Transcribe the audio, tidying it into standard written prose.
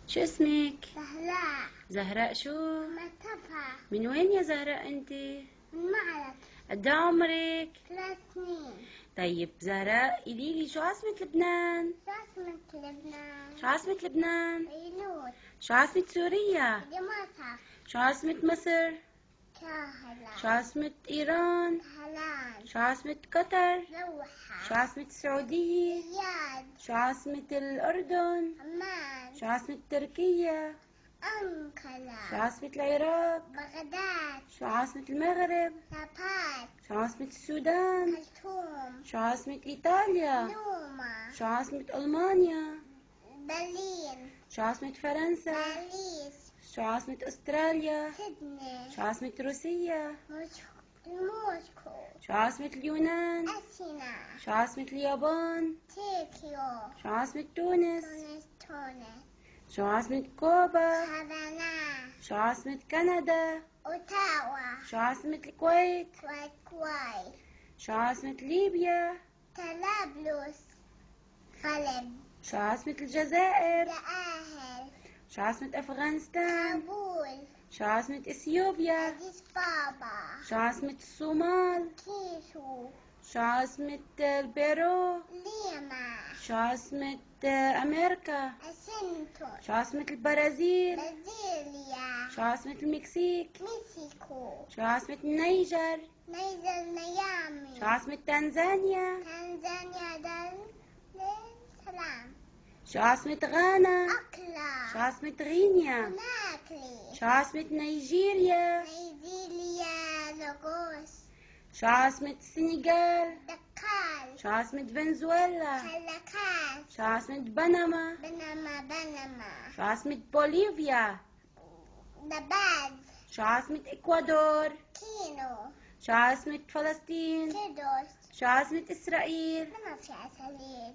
شو اسمك؟ زهراء. زهراء شو؟ مصطفى. من وين يا زهراء انت؟ من معرض. قد إيه عمرك؟ 3 سنين. طيب زهراء قوليلي شو عاصمة لبنان؟ شو عاصمة لبنان؟ شو عاصمة لبنان؟ بيروت. شو عاصمة سوريا؟ دمشق. شو عاصمة مصر؟ كاهلا. شو عاصمة إيران؟ طهران. شو عاصمة قطر؟ دوحة. شو عاصمة السعودية؟ رياض. شو عاصمة الأردن؟ عمان. شو عاصمة تركيا؟ أنقرة. شو عاصمة العراق؟ بغداد. شو عاصمة المغرب؟ رباط. شو عاصمة السودان؟ خرطوم. شو عاصمة إيطاليا؟ روما. شو عاصمة ألمانيا؟ برلين. شو عاصمة فرنسا؟ باريس. شو عاصمة أستراليا؟ سيدني. شو عاصمة روسيا؟ موسكو. شو عاصمة اليونان؟ أثينا. شو عاصمة اليابان؟ طوكيو. شو عاصمة تونس؟ تونس. شو عاصمة كوبا؟ هافانا. شو عاصمة كندا؟ أوتاوا. شو عاصمة الكويت؟ كويت. شو عاصمة ليبيا؟ طرابلس. قلب. شو عاصمة الجزائر؟ جآهل. شو عاصمة أفغانستان؟ كابول. شو عاصمة إثيوبيا؟ أديس بابا. شو عاصمة الصومال؟ كيسو. شو عاصمة البيرو؟ ليما. شو عاصمة أمريكا؟ أسنتون. شو عاصمة البرازيل؟ برازيليا. شو عاصمة المكسيك؟ مكسيكو. شو عاصمة النيجر؟ نيجر ميامي. شو عاصمة تنزانيا؟ تنزانيا دار السلام. شو عاصمة غانا؟ أكلا. شو عاصمة غينيا؟ كوناكري. شو عاصمة نيجيريا؟ نيجيريا. لاغوس. شو عاصمة السنغال؟ دكار. شو عاصمة فنزويلا؟ كالاكاس. شو عاصمة بنما؟ بنما. شو عاصمة بوليفيا؟ نباز. شو عاصمة إكوادور؟ كينو. شو عاصمة فلسطين؟ كيدوس. شو عاصمة إسرائيل؟ ما في عسليل.